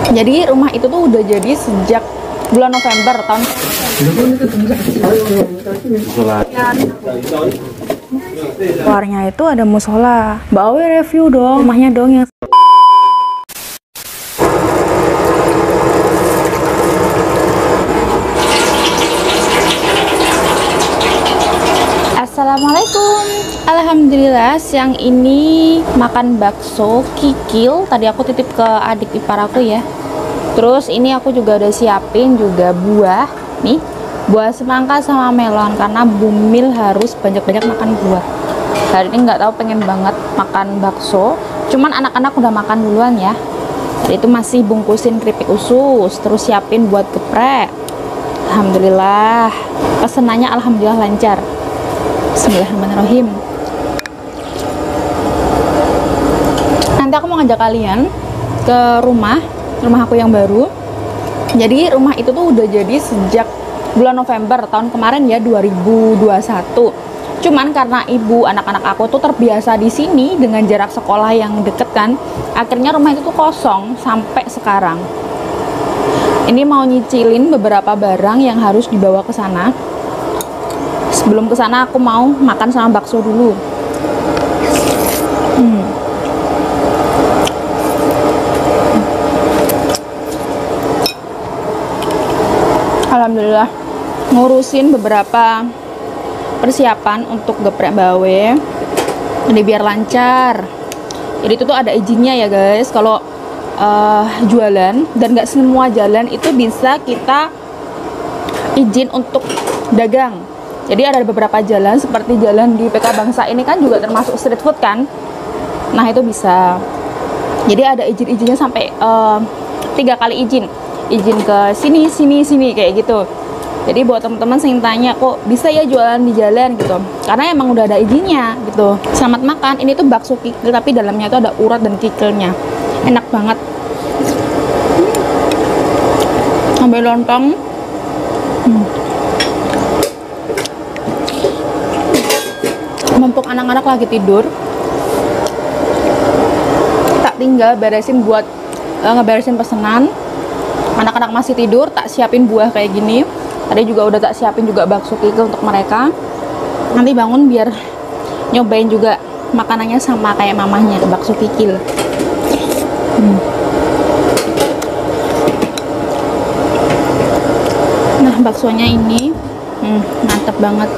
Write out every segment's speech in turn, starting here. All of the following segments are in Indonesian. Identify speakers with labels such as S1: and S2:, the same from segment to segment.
S1: Jadi rumah itu tuh udah jadi sejak bulan November tahun. Luarnya itu ada musola. Mbak Awi review dong rumahnya dong yang. Assalamualaikum. Alhamdulillah siang ini makan bakso kikil. Tadi aku titip ke adik ipar aku ya. Terus ini aku juga udah siapin juga buah. Nih, buah semangka sama melon karena Bumil harus banyak-banyak makan buah. Hari ini nggak tahu pengen banget makan bakso. Cuman anak-anak udah makan duluan ya. Jadi itu masih bungkusin keripik usus, terus siapin buat geprek. Alhamdulillah. Pesenannya alhamdulillah lancar. Bismillahirrahmanirrahim. Nanti aku mau ngajak kalian ke rumah aku yang baru. Jadi rumah itu tuh udah jadi sejak bulan November tahun kemarin ya, 2021. Cuman karena ibu anak-anak aku tuh terbiasa di sini dengan jarak sekolah yang deket kan, akhirnya rumah itu tuh kosong sampai sekarang. Ini mau nyicilin beberapa barang yang harus dibawa ke sana. Sebelum ke sana aku mau makan sama bakso dulu. Alhamdulillah ngurusin beberapa persiapan untuk geprek bawe. Ini biar lancar. Jadi itu tuh ada izinnya ya guys. Kalau jualan, dan nggak semua jalan itu bisa kita izin untuk dagang. Jadi ada beberapa jalan seperti jalan di PK Bangsa ini kan juga termasuk street food kan. Nah itu bisa. Jadi ada izin-izinnya sampai 3 kali izin. Izin ke sini kayak gitu. Jadi buat teman-teman yang tanya kok bisa ya jualan di jalan gitu, karena emang udah ada izinnya gitu. Selamat makan. Ini tuh bakso kikil tapi dalamnya tuh ada urat dan kikilnya, enak banget. Sampai lontong. Mumpung anak-anak lagi tidur, tak tinggal beresin buat ngeberesin pesanan. Anak-anak masih tidur, tak siapin buah kayak gini. Tadi juga udah tak siapin juga bakso kikil untuk mereka. Nanti bangun biar nyobain juga makanannya sama kayak mamahnya, bakso kikil. Nah baksonya ini mantep banget.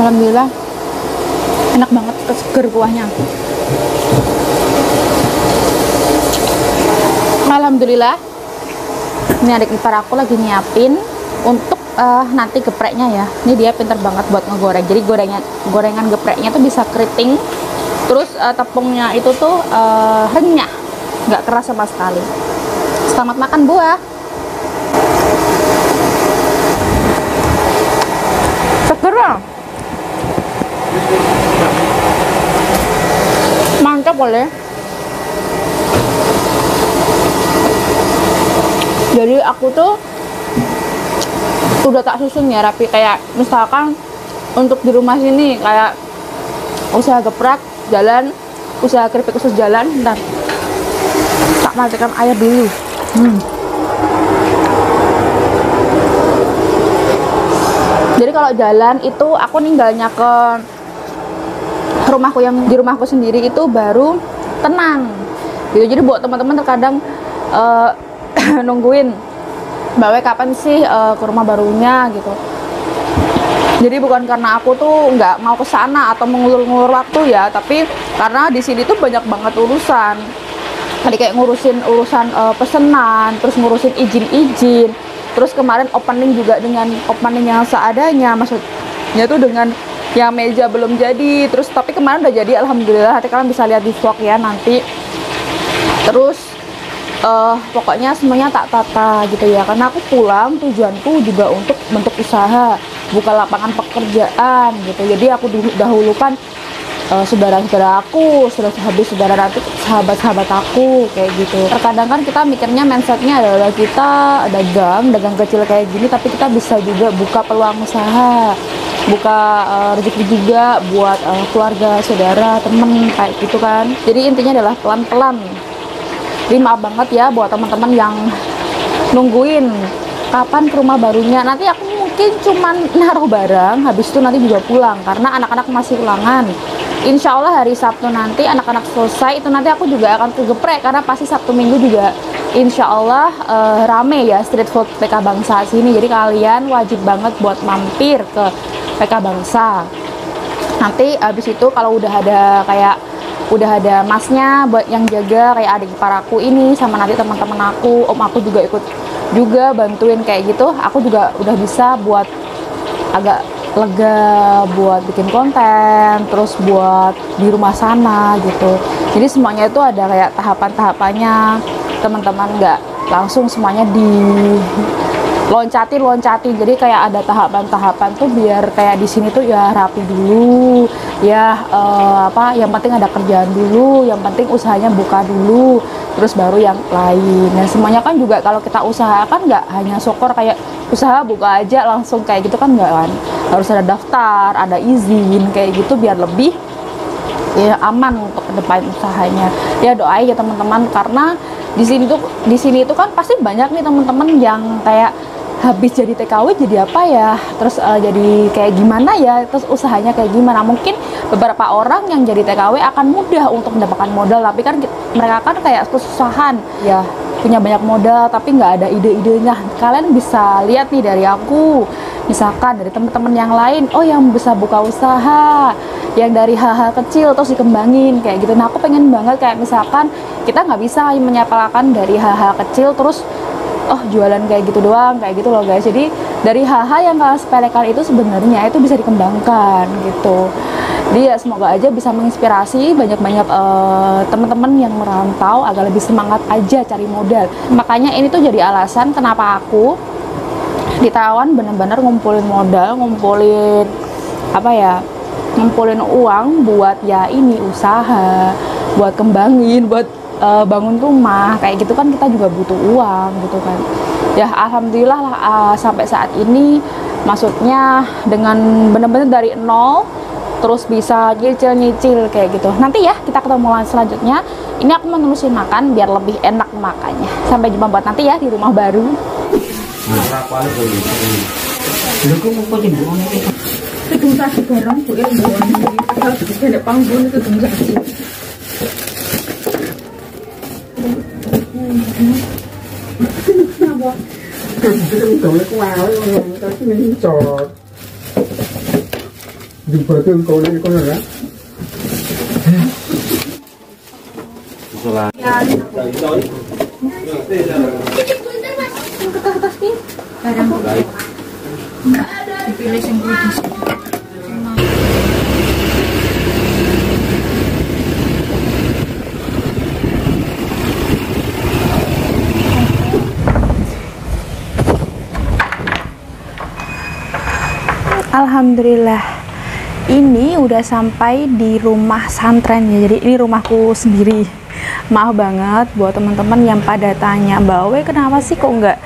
S1: Alhamdulillah enak banget, seger kuahnya. Alhamdulillah ini adik ipar aku lagi nyiapin untuk nanti gepreknya ya. Ini dia pinter banget buat ngegoreng. Jadi gorengan gepreknya tuh bisa keriting. Terus tepungnya itu tuh renyah, nggak keras sama sekali. Selamat makan buah. Seger ya? Mantap boleh. Jadi aku tuh udah tak susun ya rapi, kayak misalkan untuk di rumah sini kayak usaha geprek jalan, usaha keripik usus jalan. Bentar, tak matikan air dulu. Jadi kalau jalan itu aku ninggalnya ke rumahku, yang di rumahku sendiri itu baru tenang gitu. Jadi buat teman-teman terkadang nungguin Mbak We kapan sih ke rumah barunya gitu. Jadi bukan karena aku tuh nggak mau ke sana atau mengulur-ngulur waktu ya, tapi karena di sini tuh banyak banget urusan. Tadi kayak ngurusin urusan pesenan, terus ngurusin izin-izin. Terus kemarin opening juga dengan opening yang seadanya, maksudnya tuh dengan yang meja belum jadi. Terus tapi kemarin udah jadi alhamdulillah. Nanti kalian bisa lihat di vlog ya nanti. Terus pokoknya semuanya tak tata gitu ya, karena aku pulang tujuanku juga untuk bentuk usaha, buka lapangan pekerjaan gitu. Jadi aku dahulukan saudara-saudara aku, habis saudara nanti sahabat-sahabat aku kayak gitu. Terkadang kan kita mikirnya mindsetnya adalah kita dagang kecil kayak gini, tapi kita bisa juga buka peluang usaha, buka rezeki juga buat keluarga, saudara, temen kayak gitu kan. Jadi intinya adalah pelan-pelan. Jadi maaf banget ya buat teman-teman yang nungguin kapan ke rumah barunya. Nanti aku mungkin cuman naruh barang, habis itu nanti juga pulang karena anak-anak masih ulangan. Insya Allah hari Sabtu nanti anak-anak selesai, itu nanti aku juga akan ke Geprek karena pasti Sabtu Minggu juga insya Allah rame ya street food PK Bangsa sini. Jadi kalian wajib banget buat mampir ke PK Bangsa. Nanti habis itu kalau udah ada masnya buat yang jaga, kayak adik ipar aku ini sama nanti teman-teman aku, om aku juga ikut juga bantuin kayak gitu. Aku juga udah bisa buat agak lega buat bikin konten, terus buat di rumah sana gitu. Jadi semuanya itu ada kayak tahapan-tahapannya, teman-teman, nggak langsung semuanya di loncatin. Jadi kayak ada tahapan-tahapan tuh biar kayak di sini tuh ya rapi dulu ya, yang penting ada kerjaan dulu, yang penting usahanya buka dulu, terus baru yang lain. Dan semuanya kan juga kalau kita usahakan nggak hanya sokor kayak usaha buka aja langsung kayak gitu kan, nggak kan, harus ada daftar, ada izin kayak gitu biar lebih ya aman untuk ke depan usahanya. Ya doain ya teman-teman, karena di sini tuh kan pasti banyak nih teman-teman yang kayak habis jadi TKW jadi apa ya, terus jadi kayak gimana ya, terus usahanya kayak gimana. Mungkin beberapa orang yang jadi TKW akan mudah untuk mendapatkan modal, tapi kan mereka kan kayak kesusahan ya, punya banyak modal tapi nggak ada ide-idenya. Kalian bisa lihat nih dari aku, misalkan dari teman-teman yang lain, oh yang bisa buka usaha yang dari hal-hal kecil terus dikembangin kayak gitu. Nah aku pengen banget kayak misalkan kita nggak bisa menyepelekan dari hal-hal kecil terus oh jualan kayak gitu doang, kayak gitu loh guys. Jadi dari hal-hal yang kalian sepelekan itu sebenarnya itu bisa dikembangkan gitu. Jadi ya semoga aja bisa menginspirasi banyak-banyak teman-teman yang merantau agar lebih semangat aja cari modal. Makanya ini tuh jadi alasan kenapa aku di Taiwan bener-bener ngumpulin modal, ngumpulin uang buat ya ini usaha, buat kembangin, buat bangun rumah kayak gitu kan. Kita juga butuh uang gitu kan ya. Alhamdulillah lah sampai saat ini, maksudnya dengan bener-bener dari nol terus bisa nyicil kayak gitu. Nanti ya kita ketemu lagi selanjutnya. Ini aku mau nerusin makan biar lebih enak makannya. Sampai jumpa buat nanti ya di rumah baru. Itu tadi barang bu ya, kalau ada panggung itu tunggu saja.
S2: Jumpa tuh kau ini kau nak?
S1: Dipilih yang kudus. Alhamdulillah ini udah sampai di rumah santren ya. Jadi ini rumahku sendiri. Maaf banget buat teman-teman yang pada tanya, Mbak Owe kenapa sih kok nggak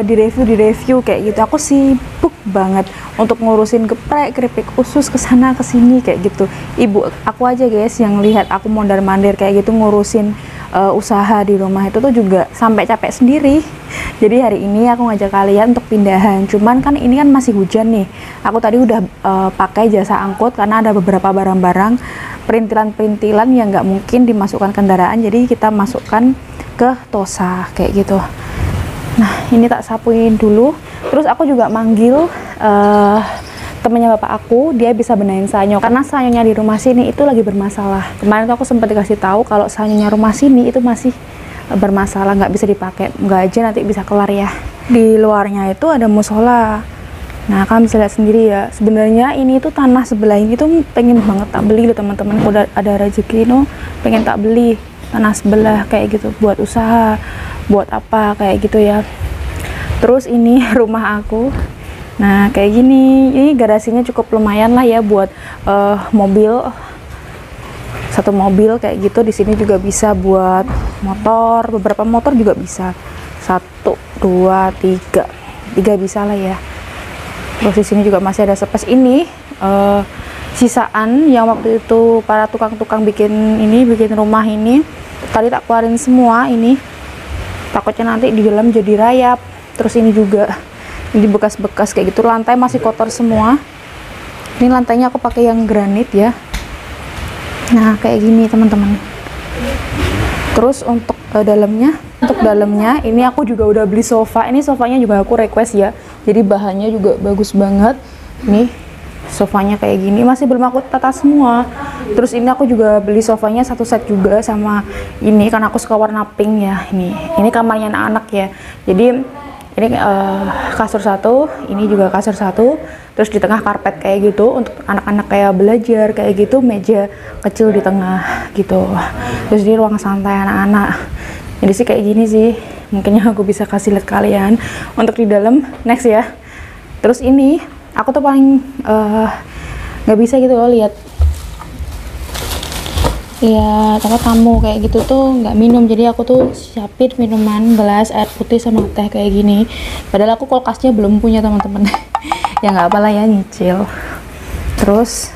S1: direview kayak gitu. Aku sibuk banget untuk ngurusin geprek, keripik usus, kesana kesini kayak gitu. Ibu aku aja guys yang lihat aku mondar-mandir kayak gitu ngurusin usaha di rumah itu tuh juga sampai capek sendiri. Jadi hari ini aku ngajak kalian untuk pindahan. Cuman kan ini kan masih hujan nih. Aku tadi udah pakai jasa angkut karena ada beberapa barang-barang perintilan-perintilan yang nggak mungkin dimasukkan kendaraan. Jadi kita masukkan ke Tosa kayak gitu. Nah ini tak sapuin dulu. Terus aku juga manggil temennya bapak aku, dia bisa benahin sanyo karena sanyonya di rumah sini itu lagi bermasalah. Kemarin tuh aku sempat dikasih tahu kalau sanyonya rumah sini itu masih bermasalah, nggak bisa dipakai. Nggak aja nanti bisa kelar ya. Di luarnya itu ada musola. Nah kalian bisa lihat sendiri ya. Sebenarnya ini tuh tanah sebelah ini tuh pengen banget tak beli loh teman-teman. Udah ada rezeki no, pengen tak beli tanah sebelah kayak gitu buat usaha, buat apa kayak gitu ya. Terus ini rumah aku. Nah kayak gini, ini garasinya cukup lumayan lah ya buat mobil satu mobil kayak gitu. Di sini juga bisa buat motor, beberapa motor juga bisa. 1, 2, 3 bisa lah ya. Terus di sini juga masih ada space ini, sisaan yang waktu itu para tukang-tukang bikin rumah ini. Tadi tak keluarin semua ini, takutnya nanti di dalam jadi rayap. Terus ini juga, ini bekas-bekas kayak gitu, lantai masih kotor semua. Ini lantainya aku pakai yang granit ya. Nah kayak gini teman-teman. Terus untuk dalamnya ini aku juga udah beli sofa. Ini sofanya juga aku request ya, jadi bahannya juga bagus banget. Nih sofanya kayak gini, masih belum aku tata semua. Terus ini aku juga beli sofanya satu set juga sama ini, karena aku suka warna pink ya. Ini kamarnya anak-anak ya, jadi ini kasur satu, ini juga kasur satu, terus di tengah karpet kayak gitu untuk anak-anak kayak belajar kayak gitu, meja kecil di tengah gitu. Terus di ruang santai anak-anak. Jadi sih kayak gini sih, mungkin yang aku bisa kasih lihat kalian. Untuk di dalam next ya. Terus ini aku tuh paling nggak bisa gitu loh lihat apa tamu kayak gitu tuh nggak minum, jadi aku tuh siapin minuman, gelas air putih sama teh kayak gini. Padahal aku kulkasnya belum punya teman-teman. Ya nggak apa lah ya, nyicil. Terus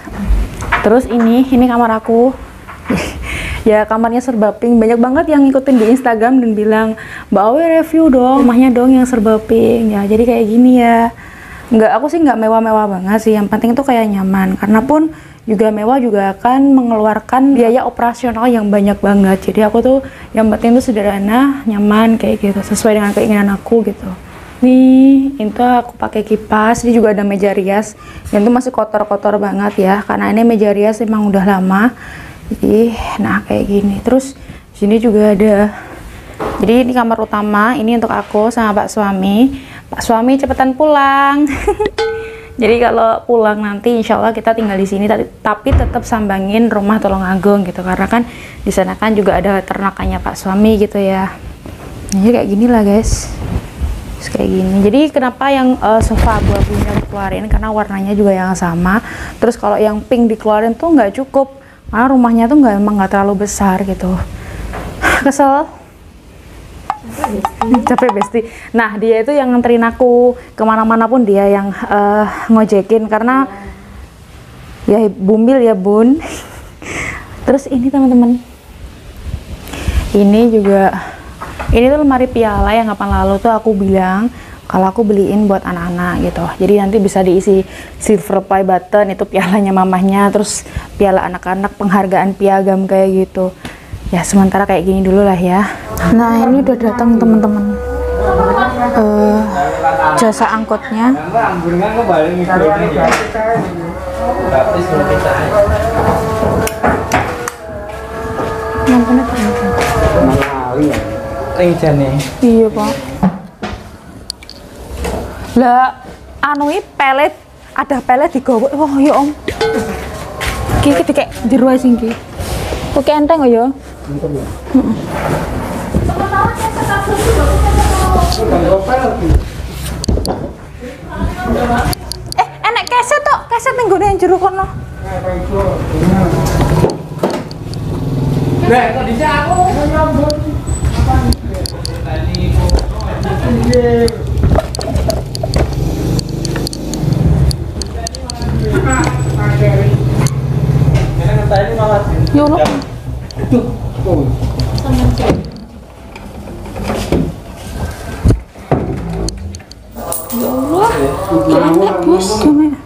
S1: ini kamar aku. Ya kamarnya serba pink, banyak banget yang ngikutin di Instagram dan bilang, Mbak Awe review dong rumahnya dong yang serba pink ya. Jadi kayak gini ya. Aku sih nggak mewah-mewah banget sih, yang penting tuh kayak nyaman. Karena pun juga mewah juga akan mengeluarkan biaya operasional yang banyak banget. Jadi aku tuh yang penting tuh sederhana, nyaman kayak gitu, sesuai dengan keinginan aku gitu. Nih itu aku pakai kipas. Ini juga ada meja rias yang itu masih kotor-kotor banget ya, karena ini meja rias emang udah lama. Jadi nah kayak gini. Terus sini juga ada, jadi ini kamar utama, ini untuk aku sama Pak Suami cepetan pulang. Jadi kalau pulang nanti insya Allah kita tinggal di sini, tapi tetap sambangin rumah Tulungagung gitu, karena kan di sana kan juga ada ternakannya Pak Suami gitu ya. Jadi kayak gini lah guys. Terus kayak gini. Jadi kenapa yang sofa abu-abunya dikeluarin, karena warnanya juga yang sama. Terus kalau yang pink dikeluarin tuh nggak cukup, karena rumahnya tuh emang nggak terlalu besar gitu. Kesel. Capek besti. Nah dia itu yang nganterin aku kemana-mana pun, dia yang ngojekin, karena ya bumbil ya bun. Terus ini teman-teman, ini juga, ini tuh lemari piala yang kapan lalu tuh aku bilang kalau aku beliin buat anak-anak gitu, jadi nanti bisa diisi silver play button, itu pialanya mamahnya, terus piala anak-anak, penghargaan piagam kayak gitu ya. Sementara kayak gini dulu lah ya. Nah ini udah datang teman-teman, jasa angkotnya. Iya Pak. Lah anu pelet, ada pelet digowo. Oh ya Om, kiki kayak jero sing iki. Oke enteng ya. Enek keset tok, keset ning gone yang jero kono. Lah kok dhisik aku nyambut. Yo lo. Ya Allah, kira bos gimana?